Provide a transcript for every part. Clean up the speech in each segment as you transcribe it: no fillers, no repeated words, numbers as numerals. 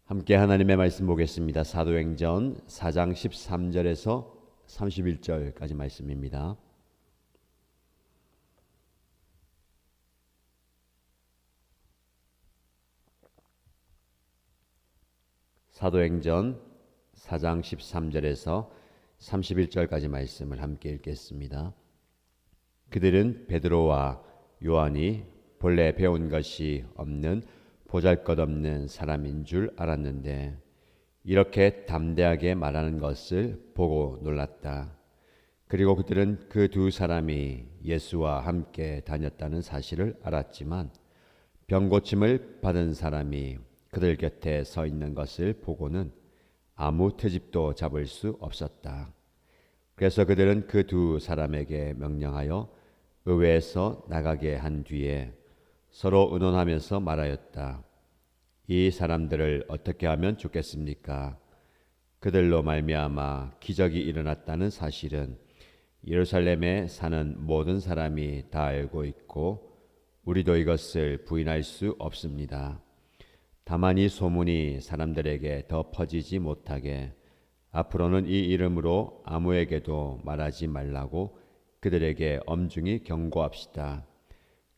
함께 하나님의 말씀 보겠습니다. 사도행전 4장 13절에서 31절까지 말씀입니다. 사도행전 4장 13절에서 31절까지 말씀을 함께 읽겠습니다. 그들은 베드로와 요한이 본래 배운 것이 없는 보잘것없는 사람인 줄 알았는데 이렇게 담대하게 말하는 것을 보고 놀랐다. 그리고 그들은 그 두 사람이 예수와 함께 다녔다는 사실을 알았지만 병 고침을 받은 사람이 그들 곁에 서 있는 것을 보고는 아무 트집도 잡을 수 없었다. 그래서 그들은 그 두 사람에게 명령하여 의회에서 나가게 한 뒤에 서로 의논하면서 말하였다. 이 사람들을 어떻게 하면 좋겠습니까? 그들로 말미암아 기적이 일어났다는 사실은 예루살렘에 사는 모든 사람이 다 알고 있고 우리도 이것을 부인할 수 없습니다. 다만 이 소문이 사람들에게 더 퍼지지 못하게 앞으로는 이 이름으로 아무에게도 말하지 말라고 그들에게 엄중히 경고합시다.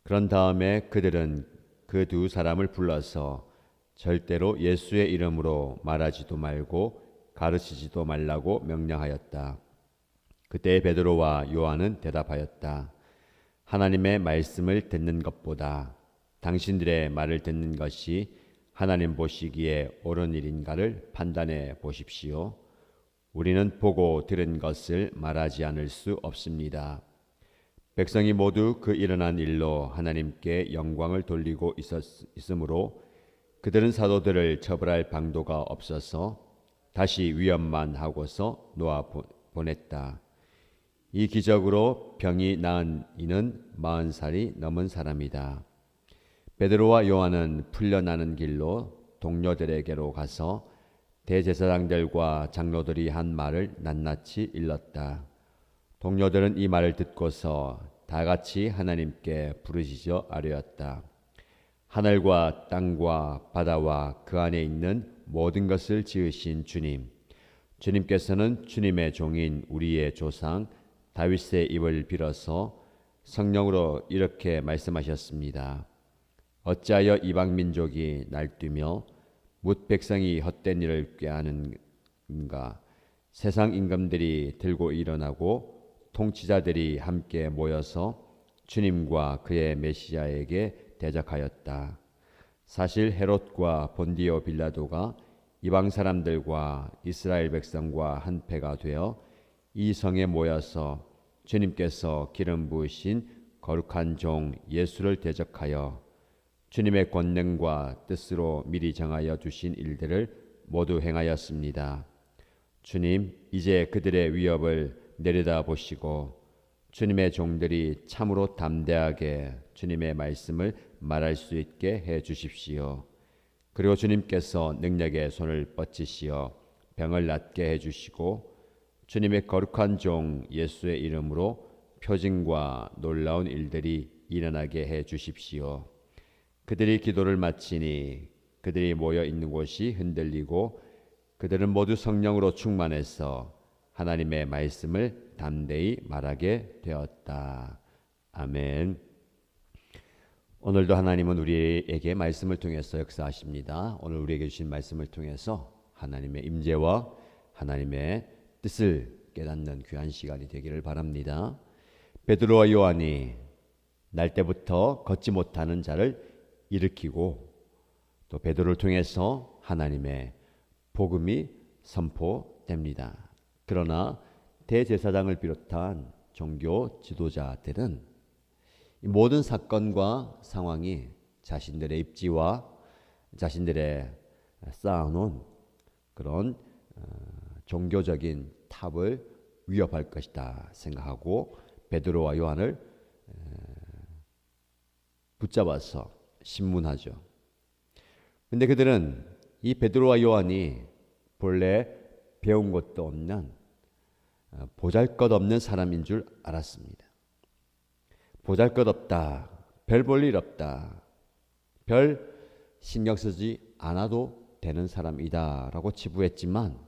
그런 다음에 그들은 그 두 사람을 불러서 절대로 예수의 이름으로 말하지도 말고 가르치지도 말라고 명령하였다. 그때 베드로와 요한은 대답하였다. 하나님의 말씀을 듣는 것보다 당신들의 말을 듣는 것이 하나님 보시기에 옳은 일인가를 판단해 보십시오. 우리는 보고 들은 것을 말하지 않을 수 없습니다. 백성이 모두 그 일어난 일로 하나님께 영광을 돌리고 있으므로 그들은 사도들을 처벌할 방도가 없어서 다시 위협만 하고서 놓아 보냈다. 이 기적으로 병이 나은 이는 40살이 넘은 사람이다. 베드로와 요한은 풀려나는 길로 동료들에게로 가서 대제사장들과 장로들이 한 말을 낱낱이 일렀다. 동료들은 이 말을 듣고서 다 같이 하나님께 부르짖어 아뢰었다. 하늘과 땅과 바다와 그 안에 있는 모든 것을 지으신 주님, 주님께서는 주님의 종인 우리의 조상 다윗의 입을 빌어서 성령으로 이렇게 말씀하셨습니다. 어찌하여 이방 민족이 날뛰며 뭇 백성이 헛된 일을 꾀하는가? 세상 임금들이 들고 일어나고 통치자들이 함께 모여서 주님과 그의 메시아에게 대적하였다. 사실 헤롯과 본디오 빌라도가 이방 사람들과 이스라엘 백성과 한패가 되어 이 성에 모여서 주님께서 기름 부으신 거룩한 종 예수를 대적하여 주님의 권능과 뜻으로 미리 정하여 주신 일들을 모두 행하였습니다. 주님, 이제 그들의 위협을 내려다 보시고 주님의 종들이 참으로 담대하게 주님의 말씀을 말할 수 있게 해 주십시오. 그리고 주님께서 능력의 손을 뻗치시어 병을 낫게 해 주시고 주님의 거룩한 종 예수의 이름으로 표징과 놀라운 일들이 일어나게 해 주십시오. 그들이 기도를 마치니 그들이 모여 있는 곳이 흔들리고 그들은 모두 성령으로 충만해서 하나님의 말씀을 담대히 말하게 되었다. 아멘. 오늘도 하나님은 우리에게 말씀을 통해서 역사하십니다. 오늘 우리에게 주신 말씀을 통해서 하나님의 임재와 하나님의 뜻을 깨닫는 귀한 시간이 되기를 바랍니다. 베드로와 요한이 날 때부터 걷지 못하는 자를 일으키고 또 베드로를 통해서 하나님의 복음이 선포됩니다. 그러나 대제사장을 비롯한 종교 지도자들은 이 모든 사건과 상황이 자신들의 입지와 자신들의 쌓아놓은 그런 종교적인 탑을 위협할 것이다 생각하고 베드로와 요한을 붙잡아서 신문하죠. 그런데 그들은 이 베드로와 요한이 본래 배운 것도 없는 보잘것없는 사람인 줄 알았습니다. 보잘것없다, 별 볼 일 없다, 별 신경 쓰지 않아도 되는 사람이다라고 치부했지만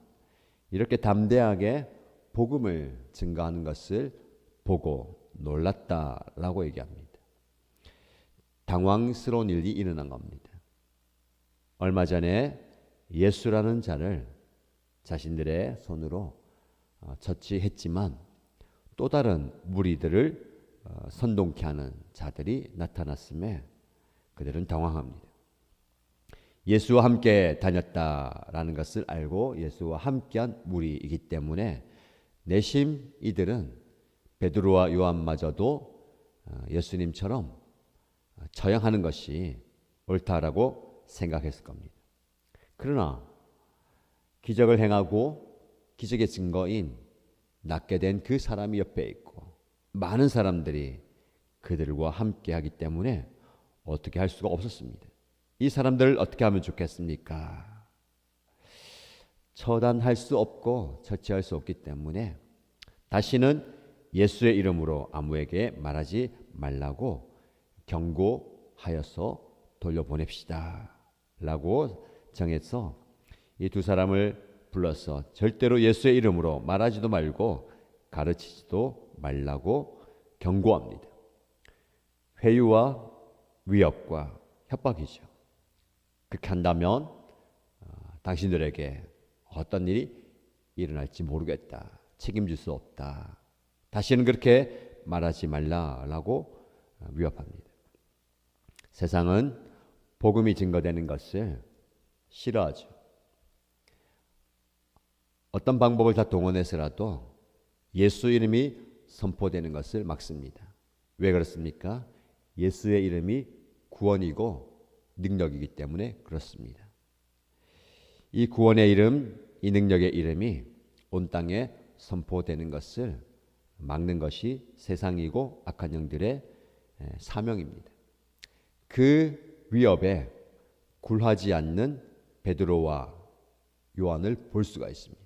이렇게 담대하게 복음을 증거하는 것을 보고 놀랐다라고 얘기합니다. 당황스러운 일이 일어난 겁니다. 얼마 전에 예수라는 자를 자신들의 손으로 처치했지만 또 다른 무리들을 선동케 하는 자들이 나타났음에 그들은 당황합니다. 예수와 함께 다녔다라는 것을 알고 예수와 함께한 무리이기 때문에 내심 이들은 베드로와 요한마저도 예수님처럼 처형하는 것이 옳다라고 생각했을 겁니다. 그러나 기적을 행하고 기적의 증거인 낫게 된 그 사람이 옆에 있고 많은 사람들이 그들과 함께 하기 때문에 어떻게 할 수가 없었습니다. 이 사람들을 어떻게 하면 좋겠습니까? 처단할 수 없고 처치할 수 없기 때문에 다시는 예수의 이름으로 아무에게 말하지 말라고 경고하여서 돌려보냅시다 라고 정해서 이 두 사람을 불러서 절대로 예수의 이름으로 말하지도 말고 가르치지도 말라고 경고합니다. 회유와 위협과 협박이죠. 그렇게 한다면 당신들에게 어떤 일이 일어날지 모르겠다. 책임질 수 없다. 다시는 그렇게 말하지 말라라고 위협합니다. 세상은 복음이 증거되는 것을 싫어하죠. 어떤 방법을 다 동원해서라도 예수 이름이 선포되는 것을 막습니다. 왜 그렇습니까? 예수의 이름이 구원이고 능력이기 때문에 그렇습니다. 이 구원의 이름, 이 능력의 이름이 온 땅에 선포되는 것을 막는 것이 세상이고 악한 영들의 사명입니다. 그 위협에 굴하지 않는 베드로와 요한을 볼 수가 있습니다.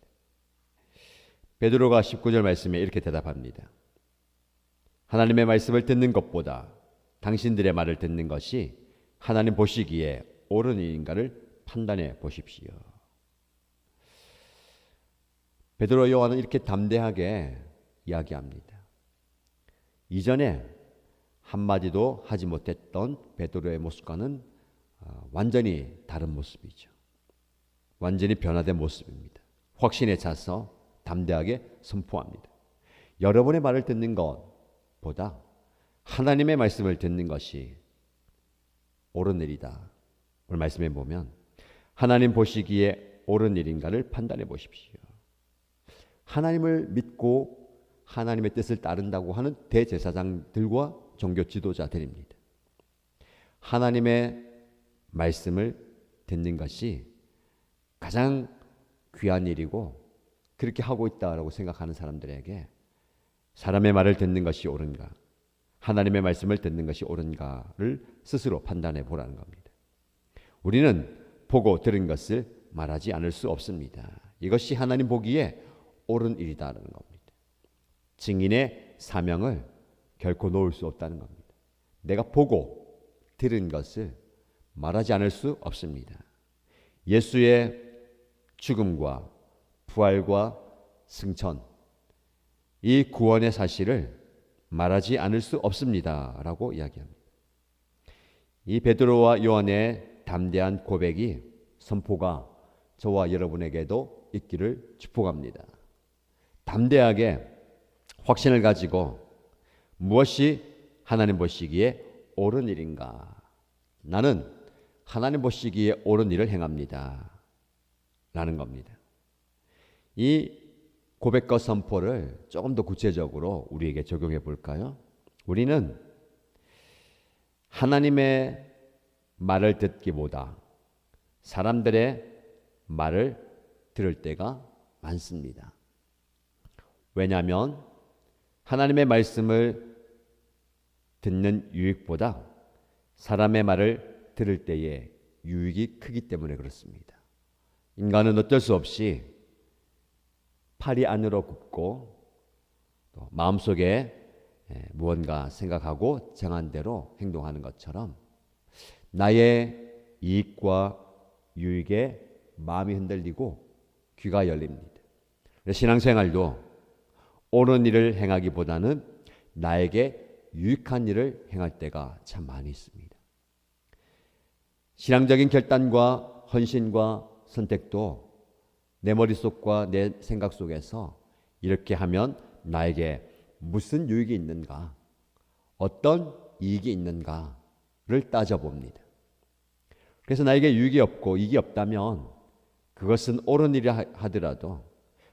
베드로가 19절 말씀에 이렇게 대답합니다. 하나님의 말씀을 듣는 것보다 당신들의 말을 듣는 것이 하나님 보시기에 옳은 일인가를 판단해 보십시오. 베드로 요한은 이렇게 담대하게 이야기합니다. 이전에 한마디도 하지 못했던 베드로의 모습과는 완전히 다른 모습이죠. 완전히 변화된 모습입니다. 확신에 차서 담대하게 선포합니다. 여러분의 말을 듣는 것보다 하나님의 말씀을 듣는 것이 옳은 일이다. 오늘 말씀에 보면 하나님 보시기에 옳은 일인가를 판단해 보십시오. 하나님을 믿고 하나님의 뜻을 따른다고 하는 대제사장들과 종교 지도자들입니다. 하나님의 말씀을 듣는 것이 가장 귀한 일이고 그렇게 하고 있다라고 생각하는 사람들에게 사람의 말을 듣는 것이 옳은가, 하나님의 말씀을 듣는 것이 옳은가를 스스로 판단해 보라는 겁니다. 우리는 보고 들은 것을 말하지 않을 수 없습니다. 이것이 하나님 보기에 옳은 일이다라는 겁니다. 증인의 사명을 결코 놓을 수 없다는 겁니다. 내가 보고 들은 것을 말하지 않을 수 없습니다. 예수의 죽음과 부활과 승천, 이 구원의 사실을 말하지 않을 수 없습니다라고 이야기합니다. 이 베드로와 요한의 담대한 고백이 선포가 저와 여러분에게도 있기를 축복합니다. 담대하게 확신을 가지고 무엇이 하나님 보시기에 옳은 일인가? 나는 하나님 보시기에 옳은 일을 행합니다. 라는 겁니다. 이 고백과 선포를 조금 더 구체적으로 우리에게 적용해 볼까요? 우리는 하나님의 말을 듣기보다 사람들의 말을 들을 때가 많습니다. 왜냐하면 하나님의 말씀을 듣는 유익보다 사람의 말을 들을 때의 유익이 크기 때문에 그렇습니다. 인간은 어쩔 수 없이 팔이 안으로 굽고 또 마음속에 무언가 생각하고 정한 대로 행동하는 것처럼 나의 이익과 유익에 마음이 흔들리고 귀가 열립니다. 신앙생활도 옳은 일을 행하기보다는 나에게 유익한 일을 행할 때가 참 많이 있습니다. 신앙적인 결단과 헌신과 선택도 내 머릿속과 내 생각 속에서 이렇게 하면 나에게 무슨 유익이 있는가, 어떤 이익이 있는가를 따져봅니다. 그래서 나에게 유익이 없고 이익이 없다면 그것은 옳은 일이라 하더라도,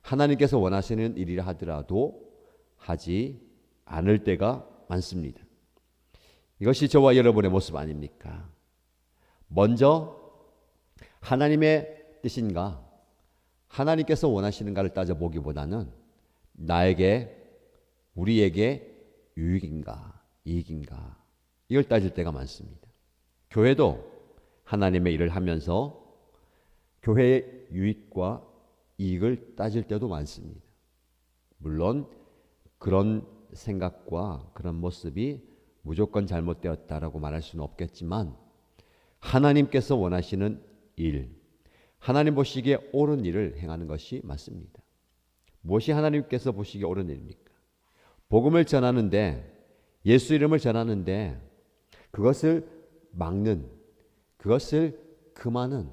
하나님께서 원하시는 일이라 하더라도 하지 않을 때가 많습니다. 이것이 저와 여러분의 모습 아닙니까? 먼저 하나님의 뜻인가, 하나님께서 원하시는가를 따져보기보다는 나에게, 우리에게 유익인가 이익인가, 이걸 따질 때가 많습니다. 교회도 하나님의 일을 하면서 교회의 유익과 이익을 따질 때도 많습니다. 물론 그런 생각과 그런 모습이 무조건 잘못되었다라고 말할 수는 없겠지만, 하나님께서 원하시는 일, 하나님 보시기에 옳은 일을 행하는 것이 맞습니다. 무엇이 하나님께서 보시기에 옳은 일입니까? 복음을 전하는데, 예수 이름을 전하는데 그것을 막는, 그것을 금하는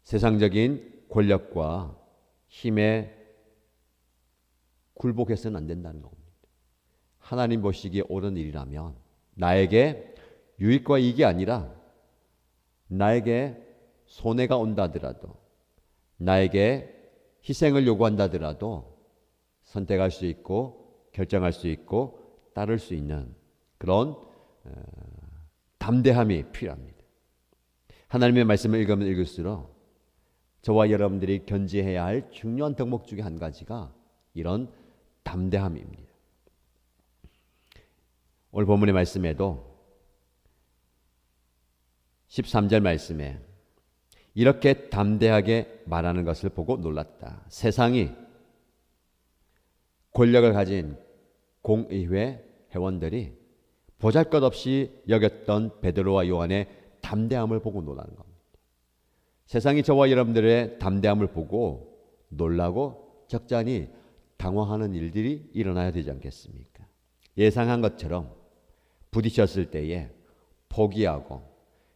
세상적인 권력과 힘에 굴복해서는 안 된다는 겁니다. 하나님 보시기에 옳은 일이라면 나에게 유익과 이익이 아니라 나에게 손해가 온다 하더라도, 나에게 희생을 요구한다 하더라도 선택할 수 있고 결정할 수 있고 따를 수 있는 그런 담대함이 필요합니다. 하나님의 말씀을 읽으면 읽을수록 저와 여러분들이 견지해야 할 중요한 덕목 중에 한 가지가 이런 담대함입니다. 오늘 본문의 말씀에도 13절 말씀에 이렇게 담대하게 말하는 것을 보고 놀랐다. 세상이 권력을 가진 공의회 회원들이 보잘것없이 여겼던 베드로와 요한의 담대함을 보고 놀라는 겁니다. 세상이 저와 여러분들의 담대함을 보고 놀라고 적잖이 당황하는 일들이 일어나야 되지 않겠습니까? 예상한 것처럼 부딪혔을 때에 포기하고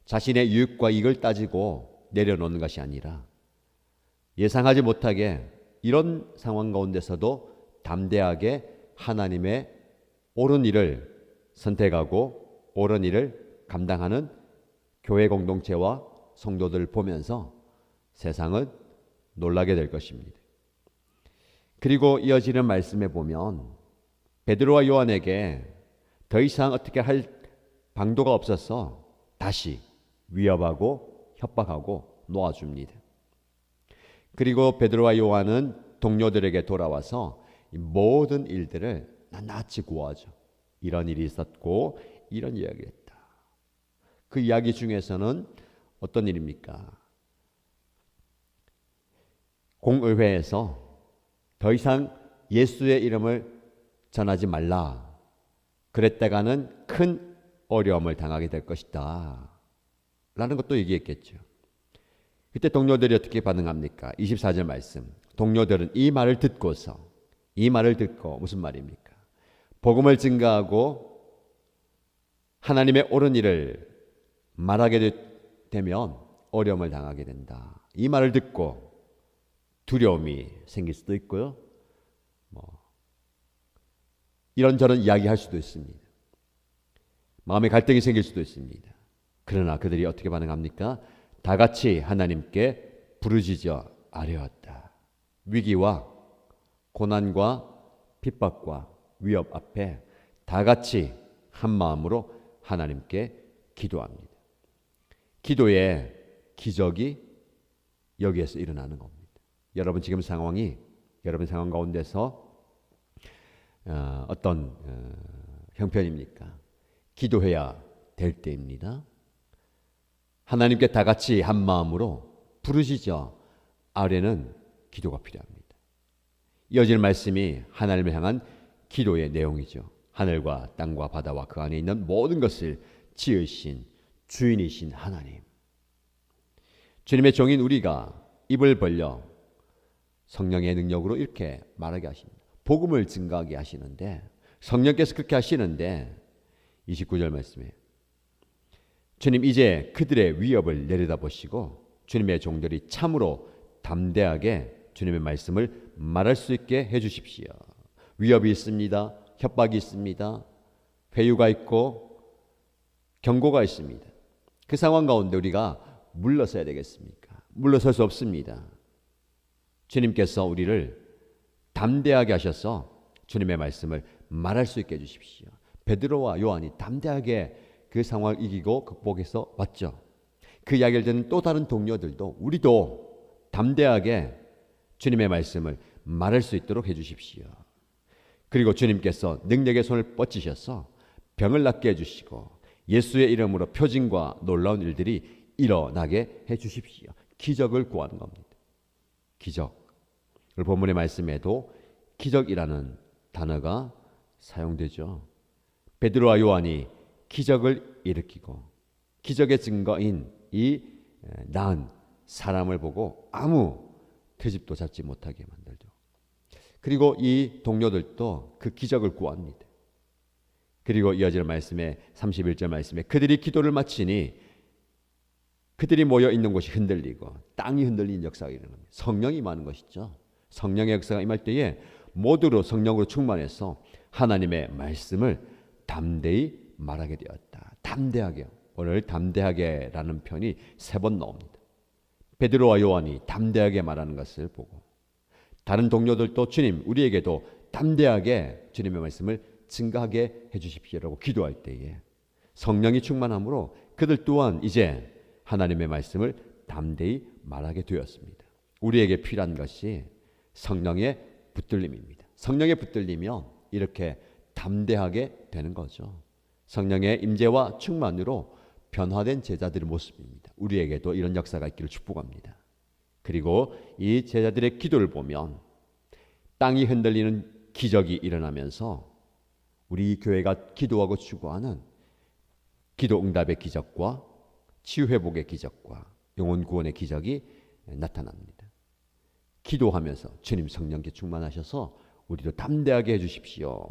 자신의 유익과 이익을 따지고 내려놓는 것이 아니라, 예상하지 못하게 이런 상황 가운데서도 담대하게 하나님의 옳은 일을 선택하고 옳은 일을 감당하는 교회 공동체와 성도들을 보면서 세상은 놀라게 될 것입니다. 그리고 이어지는 말씀에 보면 베드로와 요한에게 더 이상 어떻게 할 방도가 없어서 다시 위협하고 협박하고 놓아줍니다. 그리고 베드로와 요한은 동료들에게 돌아와서 모든 일들을 낱낱이 구하죠. 이런 일이 있었고 이런 이야기를 했다. 그 이야기 중에서는 어떤 일입니까? 공의회에서 더 이상 예수의 이름을 전하지 말라, 그랬다가는 큰 어려움을 당하게 될 것이다 라는 것도 얘기했겠죠. 그때 동료들이 어떻게 반응합니까? 24절 말씀, 동료들은 이 말을 듣고 무슨 말입니까? 복음을 증거하고 하나님의 옳은 일을 말하게 되면 어려움을 당하게 된다. 이 말을 듣고 두려움이 생길 수도 있고요. 이런저런 이야기할 수도 있습니다. 마음의 갈등이 생길 수도 있습니다. 그러나 그들이 어떻게 반응합니까? 다 같이 하나님께 부르짖어 아뢰었다. 위기와 고난과 핍박과 위협 앞에 다 같이 한 마음으로 하나님께 기도합니다. 기도의 기적이 여기에서 일어나는 겁니다. 여러분 지금 상황이, 여러분 상황 가운데서 어떤 형편입니까? 기도해야 될 때입니다. 하나님께 다 같이 한 마음으로 부르짖어 아뢰는 기도가 필요합니다. 이어지는 말씀이 하나님을 향한 기도의 내용이죠. 하늘과 땅과 바다와 그 안에 있는 모든 것을 지으신 주인이신 하나님, 주님의 종인 우리가 입을 벌려 성령의 능력으로 이렇게 말하게 하십니다. 복음을 증가하게 하시는데, 성령께서 그렇게 하시는데 29절 말씀에 주님 이제 그들의 위협을 내려다보시고 주님의 종들이 참으로 담대하게 주님의 말씀을 말할 수 있게 해주십시오. 위협이 있습니다. 협박이 있습니다. 회유가 있고 경고가 있습니다. 그 상황 가운데 우리가 물러서야 되겠습니까? 물러설 수 없습니다. 주님께서 우리를 담대하게 하셔서 주님의 말씀을 말할 수 있게 해주십시오. 베드로와 요한이 담대하게 그 상황을 이기고 극복해서 왔죠. 그 이야기를 듣는 또 다른 동료들도 우리도 담대하게 주님의 말씀을 말할 수 있도록 해주십시오. 그리고 주님께서 능력의 손을 뻗치셔서 병을 낫게 해주시고 예수의 이름으로 표징과 놀라운 일들이 일어나게 해주십시오. 기적을 구하는 겁니다. 기적. 본문의 말씀에도 기적이라는 단어가 사용되죠. 베드로와 요한이 기적을 일으키고 기적의 증거인 이 나은 사람을 보고 아무 트집도 잡지 못하게 만들죠. 그리고 이 동료들도 그 기적을 구합니다. 그리고 이어지는 말씀에 31절 말씀에 그들이 기도를 마치니 그들이 모여 있는 곳이 흔들리고 땅이 흔들리는 역사가 일어납니다. 성령이 많은 것이죠. 성령의 역사가 임할 때에 모두로 성령으로 충만해서 하나님의 말씀을 담대히 말하게 되었다. 담대하게. 오늘 담대하게라는 편이 3번 나옵니다. 베드로와 요한이 담대하게 말하는 것을 보고 다른 동료들도 주님 우리에게도 담대하게 주님의 말씀을 증가하게 해주십시오라고 기도할 때에 성령이 충만함으로 그들 또한 이제 하나님의 말씀을 담대히 말하게 되었습니다. 우리에게 필요한 것이 성령의 붙들림입니다. 성령의 붙들리면 이렇게 담대하게 되는 거죠. 성령의 임재와 충만으로 변화된 제자들의 모습입니다. 우리에게도 이런 역사가 있기를 축복합니다. 그리고 이 제자들의 기도를 보면 땅이 흔들리는 기적이 일어나면서 우리 교회가 기도하고 추구하는 기도 응답의 기적과 치유 회복의 기적과 영혼 구원의 기적이 나타납니다. 기도하면서 주님 성령께 충만하셔서 우리도 담대하게 해주십시오.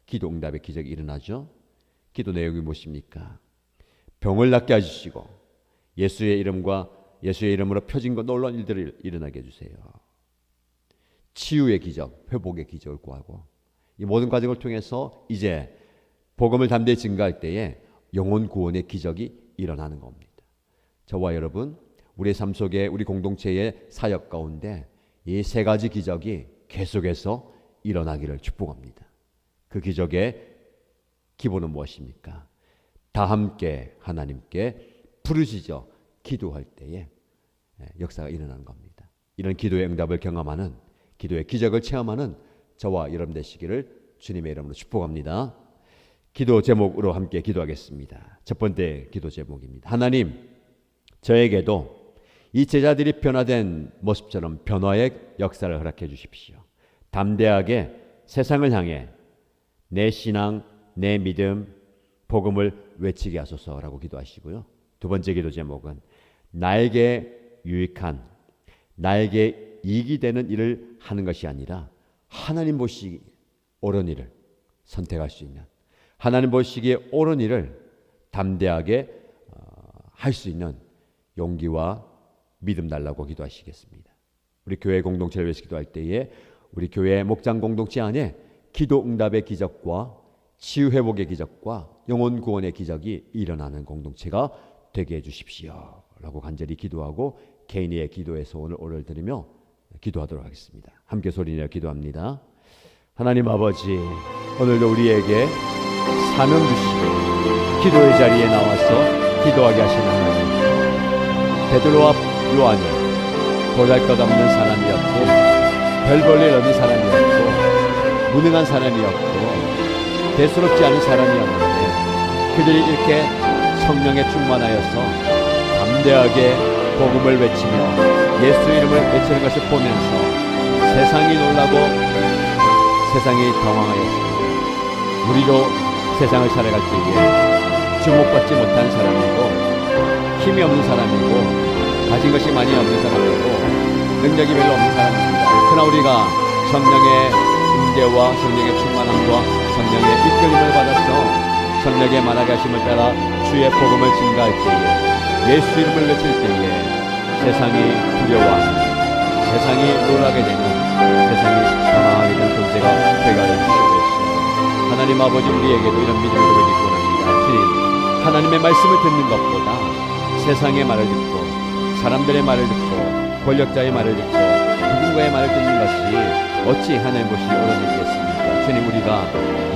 기도 응답의 기적이 일어나죠. 기도 내용이 무엇입니까? 병을 낫게 해주시고 예수의 이름으로 표징과 놀라운 일들을 일어나게 해주세요. 치유의 기적, 회복의 기적을 구하고 이 모든 과정을 통해서 이제 복음을 담대히 증가할 때에 영혼 구원의 기적이 일어나는 겁니다. 저와 여러분, 우리의 삶 속에 우리 공동체의 사역 가운데 이 3가지 기적이 계속해서 일어나기를 축복합니다. 그 기적의 기본은 무엇입니까? 다 함께 하나님께 부르짖어 기도할 때에 역사가 일어나는 겁니다. 이런 기도의 응답을 경험하는, 기도의 기적을 체험하는 저와 여러분 되시기를 주님의 이름으로 축복합니다. 기도 제목으로 함께 기도하겠습니다. 첫 번째 기도 제목입니다. 하나님, 저에게도 이 제자들이 변화된 모습처럼 변화의 역사를 허락해 주십시오. 담대하게 세상을 향해 내 신앙, 내 믿음, 복음을 외치게 하소서라고 기도하시고요. 두 번째 기도 제목은 나에게 유익한, 나에게 이익이 되는 일을 하는 것이 아니라 하나님 보시기에 옳은 일을 선택할 수 있는, 하나님 보시기에 옳은 일을 담대하게 할 수 있는 용기와 믿음 달라고 기도하시겠습니다. 우리 교회 공동체를 위해서 기도할 때에 우리 교회 목장 공동체 안에 기도 응답의 기적과 치유 회복의 기적과 영혼 구원의 기적이 일어나는 공동체가 되게 해주십시오 라고 간절히 기도하고 개인의 기도의 소원을 올려드리며 기도하도록 하겠습니다. 함께 소리내어 기도합니다. 하나님 아버지, 오늘도 우리에게 사명 주시고 기도의 자리에 나와서 기도하게 하시는 하나님, 베드로와 요한이 보잘것없는 사람이었고 별 볼 일 없는 사람이었고 무능한 사람이었고 대수롭지 않은 사람이었는데 그들이 이렇게 성령에 충만하여서 담대하게 복음을 외치며 예수 이름을 외치는 것을 보면서 세상이 놀라고 세상이 당황하였습니다. 우리도 세상을 살아갈 때에 주목받지 못한 사람이고 힘이 없는 사람이고 가진 것이 많이 없는 사람이고 능력이 별로 없는 사람입니다. 그러나 우리가 성령의 임재와 성령의 충만함과 성령의 이끌림을 받아서 성령의 말하게 하심을 따라 주의 복음을 증가할 때에, 예수 이름을 외칠 때에 세상이 두려워하는, 세상이 놀라게 되는, 세상이 당황하게 되는 존재가 되게 하여 주시옵소서. 하나님 아버지, 우리에게도 이런 믿음을 보이기 원합니다. 주님, 하나님의 말씀을 듣는 것보다 세상의 말을 듣고 사람들의 말을 듣고 권력자의 말을 듣고 누군가의 말을 듣는 것이 어찌 하나님 것이 옳은 일이겠습니까? 주님, 우리가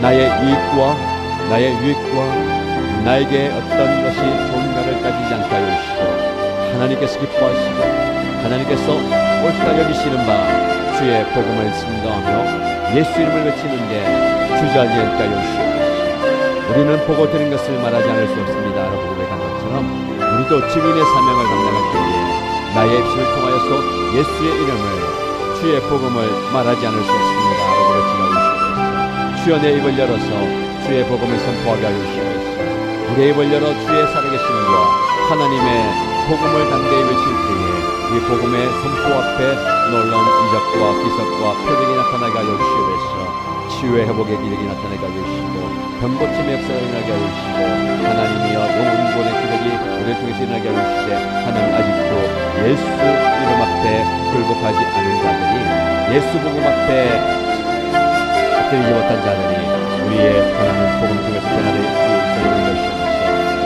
나의 이익과 나의 유익과 나에게 어떤 것이 좋은가를 따지지 않게 하여 주시고 하나님께서 기뻐하시고 하나님께서 옳다 여기시는 바 주의 복음을 증거하며 예수 이름을 외치는데 주저하지 않게 하여 주시옵소서. 우리는 보고 들은 것을 말하지 않을 수 없습니다 라고 고백한 것처럼 우리도 증인의 사명을 감당할 때에 나의 입술을 통하여서 예수의 이름을 주의 복음을 말하지 않을 수 없습니다 라고 외치게 하여 주시옵소서. 주여 내 입을 열어서 주의 복음을 선포하게 하여 주시옵소서. 우리의 입을 열어 주의 살아계심과 하나님의 복음을 담대히 외칠 때에 이 복음의 선포 앞에 놀라운 이적과 기적과 표적이 나타나게 하여 주시옵소서. 치유의 회복의 기적이 나타나게 하여 주시고 병고침의 역사가 일어나게 하여 주시고 하나님이여 영혼구원의 기적이 우리를 통해서 일어나게 하여 주시되 하나님 아직도 예수 이름 앞에 굴복하지 않은 자들이 예수 복음 앞에 들지 못한 자들이 우리의 변하는 복음 중에서 변화될 수 있도록 주시옵소서.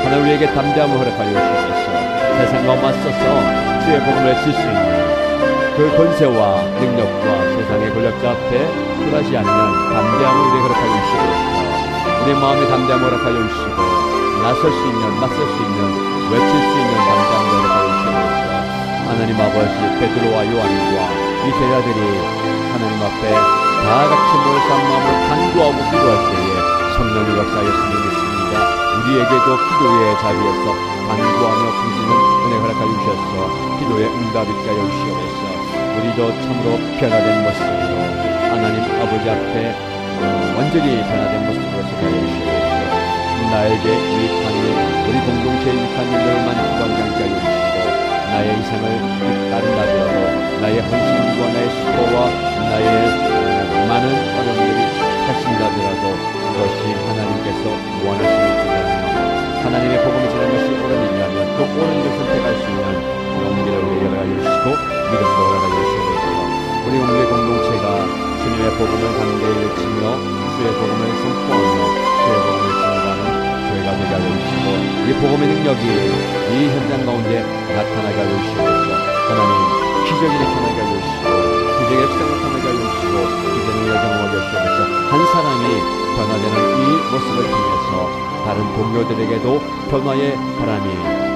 하나님 우리에게 담대함을 허락하여 주시옵소서. 세상과 맞서서 주의 복음을 외칠 수 있는 그 권세와 능력과 세상의 권력자 앞에 굴하지 않는 담대함을 우리에게 허락하여 주시옵소서. 우리 마음에 담대함을 허락하여 주시고 나설 수 있는, 맞설 수 있는, 외칠 수 있는 담대함을 허락하여 주시옵소서. 하나님 아버지, 베드로와 요한과 이 제자들이 하나님 앞에 다 같이 모여서 한 마음으로 간구하고 기도할 때에 성령의 역사였음을 믿습니다. 우리에게도 기도의 자리에서 간구하며 부르짖는 은혜 허락하여 주셔서 기도의 응답이 있게 하여 주시옵소서. 우리도 참으로 변화된 모습으로 하나님 아버지 앞에 완전히 변화된 모습으로 서게 하여 주시옵소서. 나에게 유익한 일, 우리 공동체에 유익한 일들만 구하지 않게 하여 주시고 나의 이생을 따른다더라도 나의 헌신과 나의 수고와 나의 많은 어려움들이 닥친다더라도 그것이 하나님께서 원하시는 일이라면 하나님의 복음을 전하는 것이 옳은 일이라면 그 옳은 일을 선택할 수 있는 용기를 우리에게 허락하여 주시고 믿음도 허락하여 주시옵소서. 우리 우리 공동체가 주님의 복음을 담대히 외치며 주의 복음을 선포하며 주의 복음을 증거하는 교회가 되게 하여 주시고 이 복음의 능력이 이 현장 가운데 나타나게 하여 주시옵소서. 하나님 기적이 나타나게 하여 주시고 기적의 역사가 나타나게 하여 주시고 기적의 경험하게 하여 주시옵소서. 한 사람이 변화되는 이 모습을 통해서 다른 동료들에게도 변화의 바람이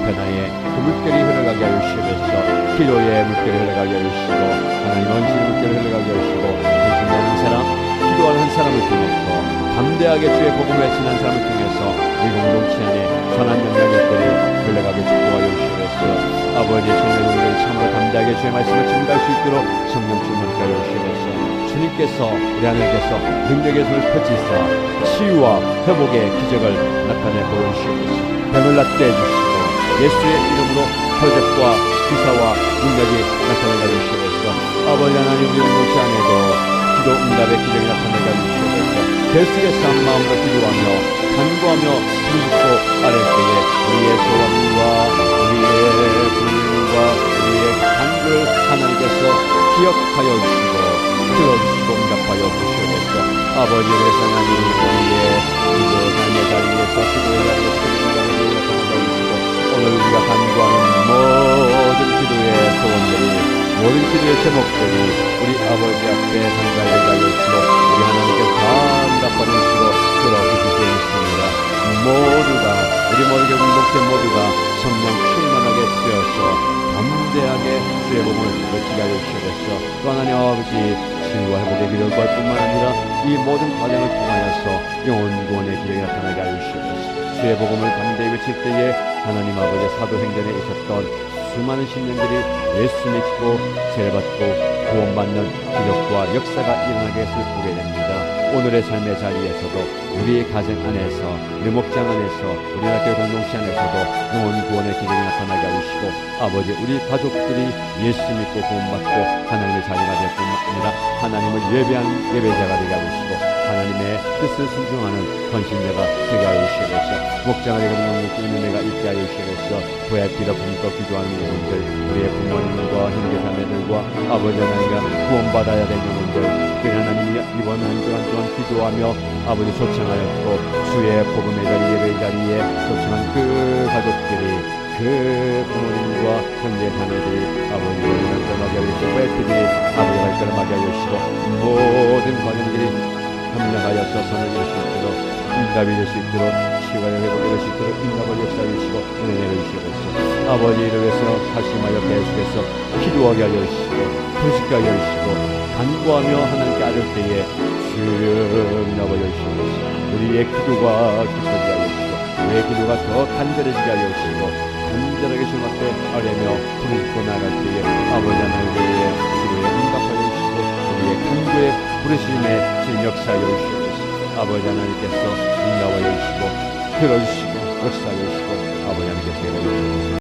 변화의 그 물결이 흘러가게 하여 주시옵소서. 기도의 물결이 흘러가게 하여 주시고 하나님 원신의 물결이 흘러가게 하여 주시고 헌신하는 사람, 기도하는 한 사람을 통해서 담대하게 주의 복음을 외치는 한 사람을 통해서 이 공동체 안에 선한 영향력들이 흘러가게 축복하여 주시옵소서. 아버지 주님의 우리를 참으로 담대하게 주의 말씀을 증거할 수 있도록 성령 충만케 하여 주시옵소서. 주님께서 우리 하나님께서 능력의 손을 펼치사 치유와 회복의 기적을 나타내 보여주시옵소서. 병을 낫게 해주시고 예수의 이름으로 표적과 기사와 능력이 나타나게 해주시옵소서. 아버지 하나님 우리 공동체 안에도 기도 응답의 기적이 나타나게 해주시옵소서. 결석에서 한 마음으로 기도하며 간구하며 부르짖고 아랠 때에 우리의 소원과 우리의 부르짖음과 우리의 간구를 하나님께서 기억하여 주시고 들어주시고 응답하여 주시옵소서. 아버지 그래서 하나님 우리의 기도 삶의 자리에서 기도의 자리에서 응답을 나타나게 해주시고 오늘 우리가 간구하는 모든 기도의 소원들이 모든 기도의 제목들이 우리 아버지 앞에 상달되게 하여 주시고 우리 하나님께서 다 응답받아 주시고 들어주실 수 있습니다. 모두가 우리 모두의 공동체 모두가 성령 충만하게 되어서 담대하게 주의 복음을 외치게 하여 주시옵소서. 또 하나님 아버지 치유와 회복의 기도를 구할 뿐만 아니라 이 모든 과정을 통하여서 영혼 구원의 기적이 나타나게 하여 주시옵소서. 주의 복음을 담대히 외칠 때에 하나님 아버지 사도행전에 있었던 수많은 신령들이 예수 믿고 세례받고 구원받는 기적과 역사가 일어나게 해서 보게 됩니다. 오늘의 삶의 자리에서도 우리의 가정 안에서 우리 목장 안에서 우리 학교 공동체 안에서도 영혼 구원의 기적이 나타나게 하시고 아버지 우리 가족들이 예수 믿고 구원받고 하나님의 자녀가 될 뿐만 아니라 하나님을 예배하는 예배자가 되게 하시고 하나님의 뜻을 순종하는 헌신자가 되게 하여 주시옵소서. 목장을 이루는 있는 내가 있게 하여 주시옵소서. 고향 비라 품고 기도하는 영혼들 우리의 부모님과 형제자매들과 아버지 하나님과 구원받아야 될 영혼들 특별히 하나님이 이번 한 주간 동안 기도하며 아버지 소청하였고 주의 복음의 자리 예배의 자리에 소청한 그 가족들이 그 부모님과 형제 자매들이 아버지의 은혜를 막여 주시고 애들이 아버지의 발걸음 막여 주시고 모든 과정들이 협력하여서 선을 이룰 수 있도록 응답이 될 수 있도록 치유가 회복될 수 있도록 응답을 역사해 주시고 은혜를 주시옵소서. 아버지 이를 위해서 다시마여 계속해서 기도하게 하여 주시고 부식하게 하여 주시고 간구하며 하나님께 아뢰 때에 응답하여 주시옵소서. 우리의 기도가 깊어지게 하여 주시고 우리의 기도가 더 간절해지게 하여 주시고 간절하게 주님 앞에 아뢰며 부르짖고 나갈 때에 아버지 하나님의 기도에 응답하여 주시고 우리의 간구의 부르심에 주님 역사하여 주시옵소서. 아버지 하나님께서 응답하여 주시고 들어주시고 역사하여 주시고 아버지 하나님께서